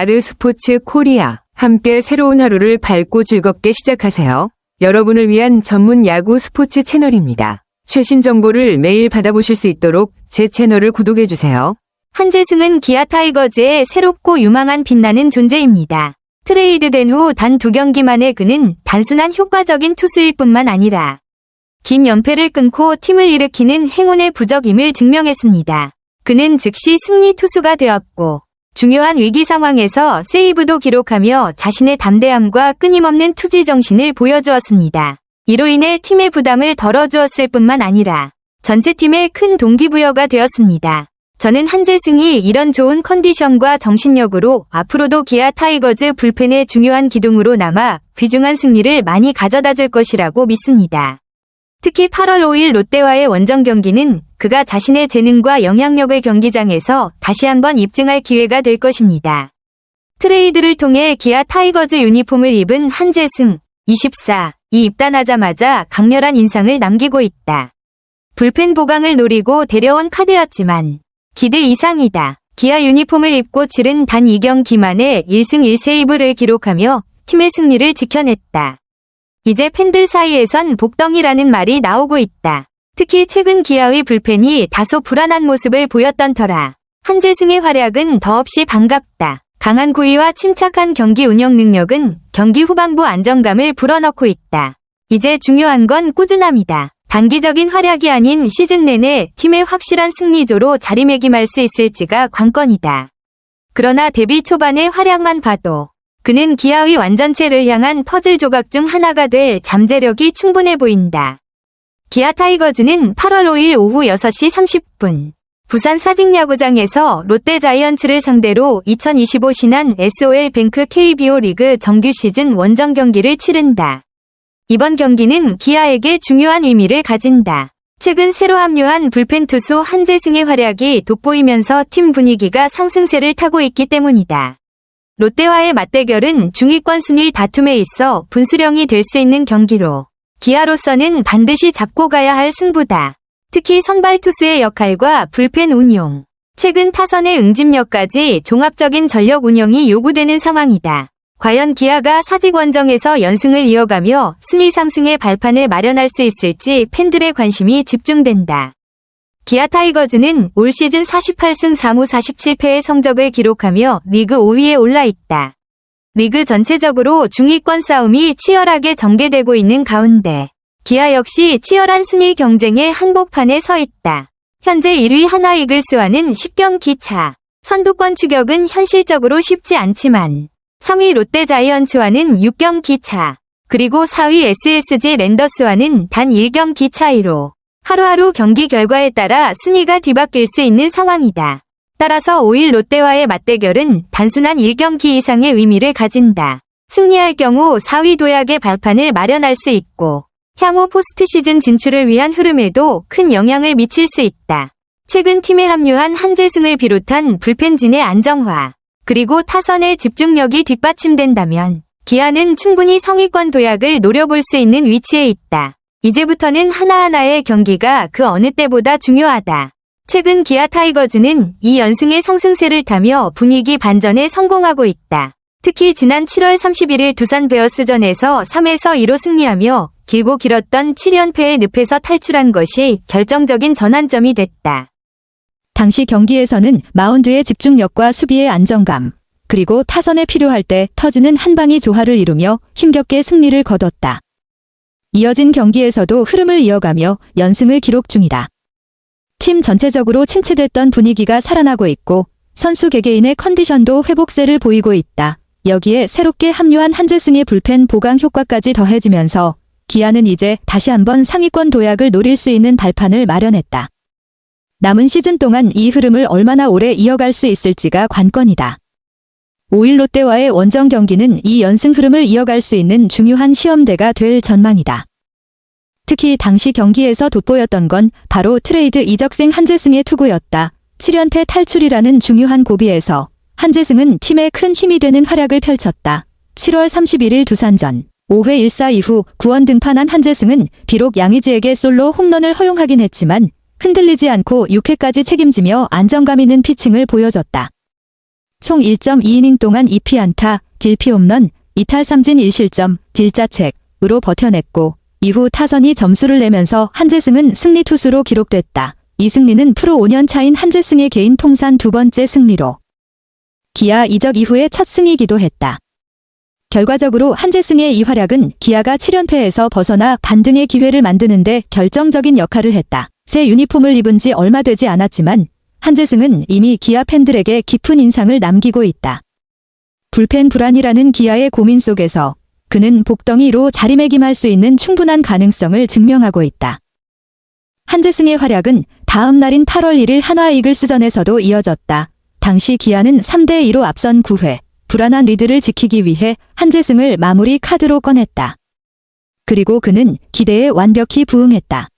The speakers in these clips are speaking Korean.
아르스포츠 코리아. 함께 새로운 하루를 밝고 즐겁게 시작하세요. 여러분을 위한 전문 야구 스포츠 채널입니다. 최신 정보를 매일 받아보실 수 있도록 제 채널을 구독해주세요. 한재승은 기아 타이거즈의 새롭고 유망한 빛나는 존재입니다. 트레이드된 후 단 2경기 만에 그는 단순한 효과적인 투수일 뿐만 아니라 긴 연패를 끊고 팀을 일으키는 행운의 부적임을 증명했습니다. 그는 즉시 승리 투수가 되었고 중요한 위기 상황에서 세이브도 기록하며 자신의 담대함과 끊임없는 투지 정신을 보여주었습니다. 이로 인해 팀의 부담을 덜어주었을 뿐만 아니라 전체 팀에 큰 동기부여가 되었습니다. 저는 한재승이 이런 좋은 컨디션과 정신력으로 앞으로도 기아 타이거즈 불펜의 중요한 기둥으로 남아 귀중한 승리를 많이 가져다 줄 것이라고 믿습니다. 특히 8월 5일 롯데와의 원정 경기는 그가 자신의 재능과 영향력을 경기장에서 다시 한번 입증할 기회가 될 것입니다. 트레이드를 통해 기아 타이거즈 유니폼을 입은 한재승 24이 입단하자마자 강렬한 인상을 남기고 있다. 불펜 보강을 노리고 데려온 카드였지만 기대 이상이다. 기아 유니폼을 입고 치른 단 2경기 만에 1승 1세이브를 기록하며 팀의 승리를 지켜냈다. 이제 팬들 사이에선 복덩이라는 말이 나오고 있다. 특히 최근 기아의 불펜이 다소 불안한 모습을 보였던 터라 한재승의 활약은 더없이 반갑다. 강한 구위와 침착한 경기 운영 능력은 경기 후반부 안정감을 불어넣고 있다. 이제 중요한 건 꾸준함이다. 단기적인 활약이 아닌 시즌 내내 팀의 확실한 승리조로 자리매김할 수 있을지가 관건이다. 그러나 데뷔 초반의 활약만 봐도 그는 기아의 완전체를 향한 퍼즐 조각 중 하나가 될 잠재력이 충분해 보인다. 기아 타이거즈는 8월 5일 오후 6시 30분 부산 사직야구장에서 롯데 자이언츠를 상대로 2025 신한 SOL-뱅크 KBO 리그 정규 시즌 원정 경기를 치른다. 이번 경기는 기아에게 중요한 의미를 가진다. 최근 새로 합류한 불펜 투수 한재승의 활약이 돋보이면서 팀 분위기가 상승세를 타고 있기 때문이다. 롯데와의 맞대결은 중위권 순위 다툼에 있어 분수령이 될 수 있는 경기로 기아로서는 반드시 잡고 가야 할 승부다. 특히 선발 투수의 역할과 불펜 운용, 최근 타선의 응집력까지 종합적인 전력 운영이 요구되는 상황이다. 과연 기아가 사직 원정에서 연승을 이어가며 순위 상승의 발판을 마련할 수 있을지 팬들의 관심이 집중된다. 기아 타이거즈는 올 시즌 48승 4무 47패의 성적을 기록하며 리그 5위에 올라 있다. 리그 전체적으로 중위권 싸움이 치열하게 전개되고 있는 가운데 기아 역시 치열한 순위 경쟁의 한복판에 서 있다. 현재 1위 하나 이글스와는 10경기 차. 선두권 추격은 현실적으로 쉽지 않지만 3위 롯데 자이언츠와는 6경기 차. 그리고 4위 SSG 랜더스와는 단 1경기 차이로 하루하루 경기 결과에 따라 순위가 뒤바뀔 수 있는 상황이다. 따라서 5일 롯데와의 맞대결은 단순한 1경기 이상의 의미를 가진다. 승리할 경우 4위 도약의 발판을 마련할 수 있고 향후 포스트 시즌 진출을 위한 흐름에도 큰 영향을 미칠 수 있다. 최근 팀에 합류한 한재승을 비롯한 불펜진의 안정화, 그리고 타선의 집중력이 뒷받침된다면 기아는 충분히 상위권 도약을 노려볼 수 있는 위치에 있다. 이제부터는 하나하나의 경기가 그 어느 때보다 중요하다. 최근 기아 타이거즈는 2연승의 상승세를 타며 분위기 반전에 성공하고 있다. 특히 지난 7월 31일 두산 베어스전에서 3에서 2로 승리하며 길고 길었던 7연패의 늪에서 탈출한 것이 결정적인 전환점이 됐다. 당시 경기에서는 마운드의 집중력과 수비의 안정감, 그리고 타선에 필요할 때 터지는 한 방이 조화를 이루며 힘겹게 승리를 거뒀다. 이어진 경기에서도 흐름을 이어가며 연승을 기록 중이다. 팀 전체적으로 침체됐던 분위기가 살아나고 있고 선수 개개인의 컨디션도 회복세를 보이고 있다. 여기에 새롭게 합류한 한재승의 불펜 보강 효과까지 더해지면서 기아는 이제 다시 한번 상위권 도약을 노릴 수 있는 발판을 마련했다. 남은 시즌 동안 이 흐름을 얼마나 오래 이어갈 수 있을지가 관건이다. 5일 롯데와의 원정 경기는 이 연승 흐름을 이어갈 수 있는 중요한 시험대가 될 전망이다. 특히 당시 경기에서 돋보였던 건 바로 트레이드 이적생 한재승의 투구였다. 7연패 탈출이라는 중요한 고비에서 한재승은 팀에 큰 힘이 되는 활약을 펼쳤다. 7월 31일 두산전 5회 1사 이후 9원 등판한 한재승은 비록 양의지에게 솔로 홈런을 허용하긴 했지만 흔들리지 않고 6회까지 책임지며 안정감 있는 피칭을 보여줬다. 총 1.2이닝 동안 2피안타, 딜피 홈런, 2탈 3진 1실점, 딜자책으로 버텨냈고 이후 타선이 점수를 내면서 한재승은 승리 투수로 기록됐다. 이 승리는 프로 5년 차인 한재승의 개인 통산 두 번째 승리로 기아 이적 이후의 첫 승이기도 했다. 결과적으로 한재승의 이 활약은 기아가 7연패에서 벗어나 반등의 기회를 만드는데 결정적인 역할을 했다. 새 유니폼을 입은 지 얼마 되지 않았지만 한재승은 이미 기아 팬들에게 깊은 인상을 남기고 있다. 불펜 불안이라는 기아의 고민 속에서 그는 복덩이로 자리매김할 수 있는 충분한 가능성을 증명하고 있다. 한재승의 활약은 다음 날인 8월 1일 한화 이글스전에서도 이어졌다. 당시 기아는 3대2로 앞선 9회, 불안한 리드를 지키기 위해 한재승을 마무리 카드로 꺼냈다. 그리고 그는 기대에 완벽히 부응했다.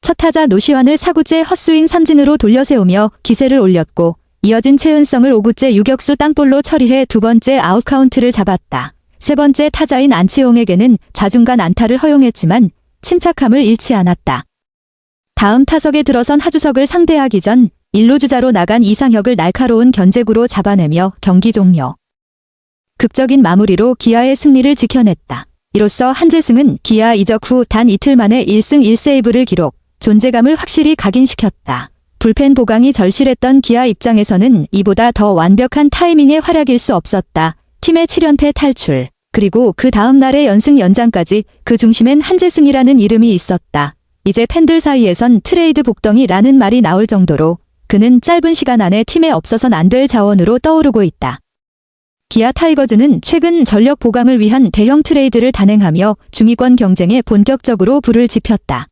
첫 타자 노시환을 4구째 헛스윙 삼진으로 돌려세우며 기세를 올렸고 이어진 최은성을 5구째 유격수 땅볼로 처리해 두 번째 아웃카운트를 잡았다. 세 번째 타자인 안치홍에게는 좌중간 안타를 허용했지만 침착함을 잃지 않았다. 다음 타석에 들어선 하주석을 상대하기 전 1루 주자로 나간 이상혁을 날카로운 견제구로 잡아내며 경기 종료. 극적인 마무리로 기아의 승리를 지켜냈다. 이로써 한재승은 기아 이적 후 단 이틀 만에 1승 1세이브를 기록, 존재감을 확실히 각인시켰다. 불펜 보강이 절실했던 기아 입장에서는 이보다 더 완벽한 타이밍의 활약일 수 없었다. 팀의 7연패 탈출, 그리고 그 다음 날의 연승 연장까지 그 중심엔 한재승이라는 이름이 있었다. 이제 팬들 사이에선 트레이드 복덩이라는 말이 나올 정도로 그는 짧은 시간 안에 팀에 없어선 안 될 자원으로 떠오르고 있다. 기아 타이거즈는 최근 전력 보강을 위한 대형 트레이드를 단행하며 중위권 경쟁에 본격적으로 불을 지폈다.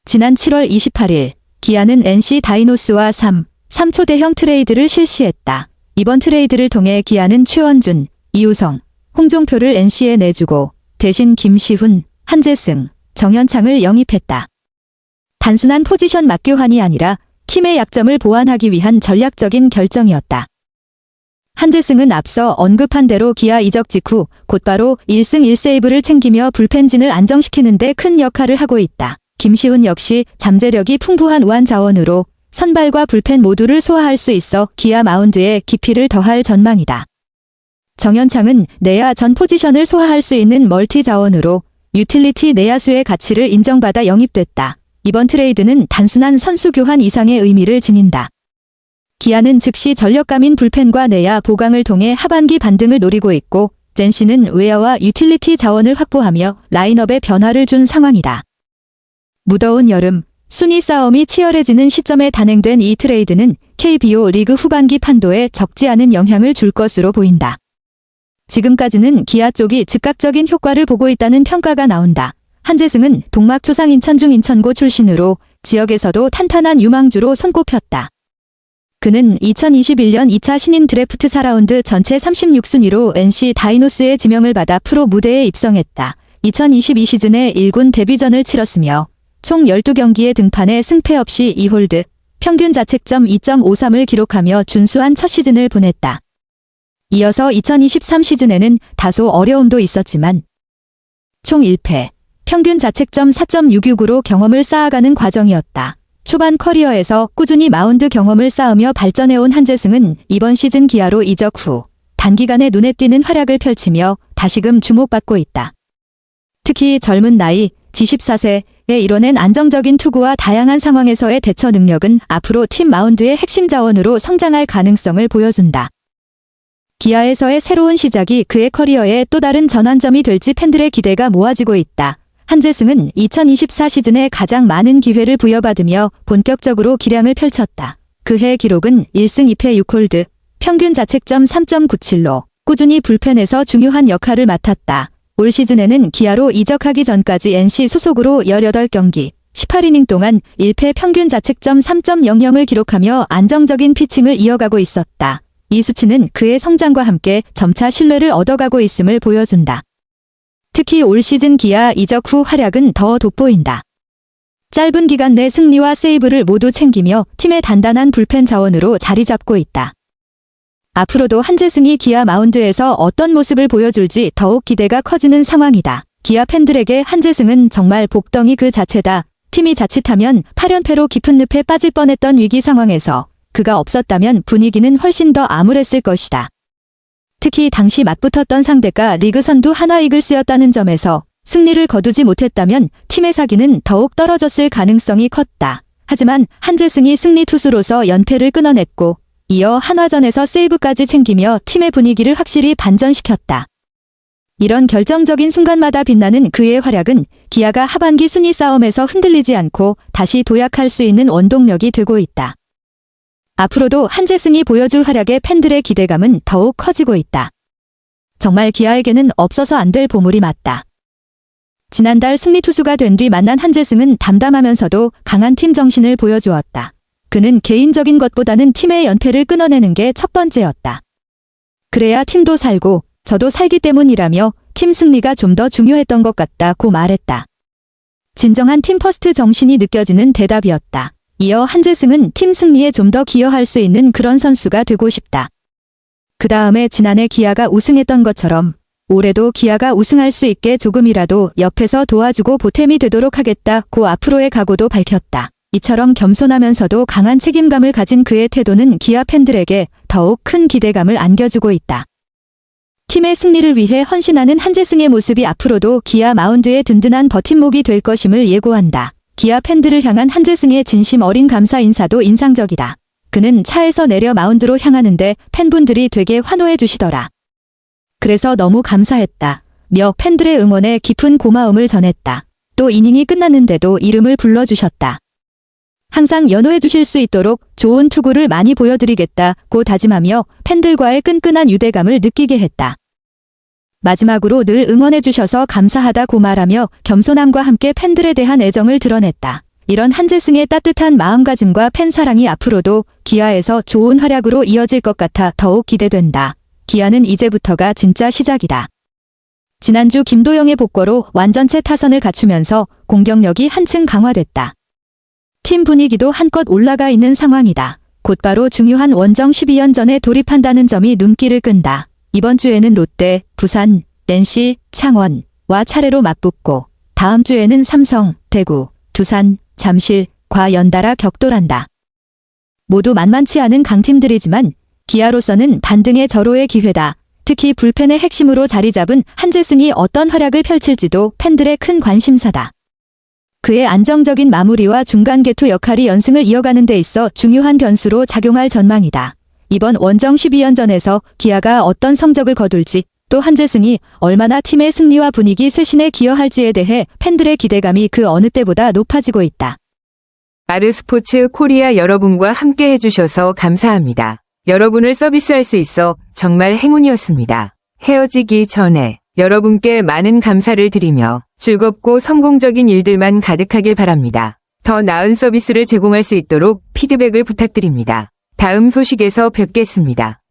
지난 7월 28일 기아는 NC 다이노스와 3초 대형 트레이드를 실시했다. 이번 트레이드를 통해 기아는 최원준, 이우성, 홍종표를 NC에 내주고 대신 김시훈, 한재승, 정현창을 영입했다. 단순한 포지션 맞교환이 아니라 팀의 약점을 보완하기 위한 전략적인 결정이었다. 한재승은 앞서 언급한 대로 기아 이적 직후 곧바로 1승 1세이브를 챙기며 불펜진을 안정시키는 데 큰 역할을 하고 있다. 김시훈 역시 잠재력이 풍부한 우한 자원으로 선발과 불펜 모두를 소화할 수 있어 기아 마운드에 깊이를 더할 전망이다. 정현창은 내야 전 포지션을 소화할 수 있는 멀티 자원으로 유틸리티 내야수의 가치를 인정받아 영입됐다. 이번 트레이드는 단순한 선수 교환 이상의 의미를 지닌다. 기아는 즉시 전력감인 불펜과 내야 보강을 통해 하반기 반등을 노리고 있고 젠시는 외야와 유틸리티 자원을 확보하며 라인업에 변화를 준 상황이다. 무더운 여름, 순위 싸움이 치열해지는 시점에 단행된 이 트레이드는 KBO 리그 후반기 판도에 적지 않은 영향을 줄 것으로 보인다. 지금까지는 기아 쪽이 즉각적인 효과를 보고 있다는 평가가 나온다. 한재승은 동막 초상 인천중 인천고 출신으로 지역에서도 탄탄한 유망주로 손꼽혔다. 그는 2021년 2차 신인 드래프트 4라운드 전체 36순위로 NC 다이노스의 지명을 받아 프로 무대에 입성했다. 2022 시즌에 1군 데뷔전을 치렀으며 총 12경기에 등판해 승패 없이 2홀드, 평균 자책점 2.53을 기록하며 준수한 첫 시즌을 보냈다. 이어서 2023 시즌에는 다소 어려움도 있었지만 총 1패, 평균 자책점 4.66으로 경험을 쌓아가는 과정이었다. 초반 커리어에서 꾸준히 마운드 경험을 쌓으며 발전해온 한재승은 이번 시즌 기아로 이적 후 단기간에 눈에 띄는 활약을 펼치며 다시금 주목받고 있다. 특히 젊은 나이, 24세에 이뤄낸 안정적인 투구와 다양한 상황에서의 대처 능력은 앞으로 팀 마운드의 핵심 자원으로 성장할 가능성을 보여준다. 기아에서의 새로운 시작이 그의 커리어에 또 다른 전환점이 될지 팬들의 기대가 모아지고 있다. 한재승은 2024 시즌에 가장 많은 기회를 부여받으며 본격적으로 기량을 펼쳤다. 그해 기록은 1승 2패 6홀드, 평균 자책점 3.97로 꾸준히 불펜에서 중요한 역할을 맡았다. 올 시즌에는 기아로 이적하기 전까지 NC 소속으로 18경기, 18이닝 동안 1패 평균 자책점 3.00을 기록하며 안정적인 피칭을 이어가고 있었다. 이 수치는 그의 성장과 함께 점차 신뢰를 얻어가고 있음을 보여준다. 특히 올 시즌 기아 이적 후 활약은 더 돋보인다. 짧은 기간 내 승리와 세이브를 모두 챙기며 팀의 단단한 불펜 자원으로 자리 잡고 있다. 앞으로도 한재승이 기아 마운드에서 어떤 모습을 보여줄지 더욱 기대가 커지는 상황이다. 기아 팬들에게 한재승은 정말 복덩이 그 자체다. 팀이 자칫하면 8연패로 깊은 늪에 빠질 뻔했던 위기 상황에서 그가 없었다면 분위기는 훨씬 더 암울했을 것이다. 특히 당시 맞붙었던 상대가 리그 선두 하나 이글스였다는 점에서 승리를 거두지 못했다면 팀의 사기는 더욱 떨어졌을 가능성이 컸다. 하지만 한재승이 승리 투수로서 연패를 끊어냈고 이어 한화전에서 세이브까지 챙기며 팀의 분위기를 확실히 반전시켰다. 이런 결정적인 순간마다 빛나는 그의 활약은 기아가 하반기 순위 싸움에서 흔들리지 않고 다시 도약할 수 있는 원동력이 되고 있다. 앞으로도 한재승이 보여줄 활약에 팬들의 기대감은 더욱 커지고 있다. 정말 기아에게는 없어서 안 될 보물이 맞다. 지난달 승리 투수가 된 뒤 만난 한재승은 담담하면서도 강한 팀 정신을 보여주었다. 그는 개인적인 것보다는 팀의 연패를 끊어내는 게 첫 번째였다. 그래야 팀도 살고 저도 살기 때문이라며 팀 승리가 좀 더 중요했던 것 같다고 말했다. 진정한 팀 퍼스트 정신이 느껴지는 대답이었다. 이어 한재승은 팀 승리에 좀 더 기여할 수 있는 그런 선수가 되고 싶다. 그 다음에 지난해 기아가 우승했던 것처럼 올해도 기아가 우승할 수 있게 조금이라도 옆에서 도와주고 보탬이 되도록 하겠다고 앞으로의 각오도 밝혔다. 이처럼 겸손하면서도 강한 책임감을 가진 그의 태도는 기아 팬들에게 더욱 큰 기대감을 안겨주고 있다. 팀의 승리를 위해 헌신하는 한재승의 모습이 앞으로도 기아 마운드의 든든한 버팀목이 될 것임을 예고한다. 기아 팬들을 향한 한재승의 진심 어린 감사 인사도 인상적이다. 그는 차에서 내려 마운드로 향하는데 팬분들이 되게 환호해 주시더라. 그래서 너무 감사했다. 며 팬들의 응원에 깊은 고마움을 전했다. 또 이닝이 끝났는데도 이름을 불러주셨다. 항상 연호해 주실 수 있도록 좋은 투구를 많이 보여드리겠다고 다짐하며 팬들과의 끈끈한 유대감을 느끼게 했다. 마지막으로 늘 응원해 주셔서 감사하다고 말하며 겸손함과 함께 팬들에 대한 애정을 드러냈다. 이런 한재승의 따뜻한 마음가짐과 팬 사랑이 앞으로도 기아에서 좋은 활약으로 이어질 것 같아 더욱 기대된다. 기아는 이제부터가 진짜 시작이다. 지난주 김도영의 복거로 완전체 타선을 갖추면서 공격력이 한층 강화됐다. 팀 분위기도 한껏 올라가 있는 상황이다. 곧바로 중요한 원정 12연전에 돌입한다는 점이 눈길을 끈다. 이번 주에는 롯데, 부산, NC, 창원과 차례로 맞붙고 다음 주에는 삼성, 대구, 두산, 잠실과 연달아 격돌한다. 모두 만만치 않은 강팀들이지만 기아로서는 반등의 절호의 기회다. 특히 불펜의 핵심으로 자리 잡은 한재승이 어떤 활약을 펼칠지도 팬들의 큰 관심사다. 그의 안정적인 마무리와 중간 개투 역할이 연승을 이어가는 데 있어 중요한 변수로 작용할 전망이다. 이번 원정 12연전에서 기아가 어떤 성적을 거둘지 또 한재승이 얼마나 팀의 승리와 분위기 쇄신에 기여할지에 대해 팬들의 기대감이 그 어느 때보다 높아지고 있다. 아르스포츠 코리아 여러분과 함께 해주셔서 감사합니다. 여러분을 서비스할 수 있어 정말 행운이었습니다. 헤어지기 전에 여러분께 많은 감사를 드리며 즐겁고 성공적인 일들만 가득하길 바랍니다. 더 나은 서비스를 제공할 수 있도록 피드백을 부탁드립니다. 다음 소식에서 뵙겠습니다.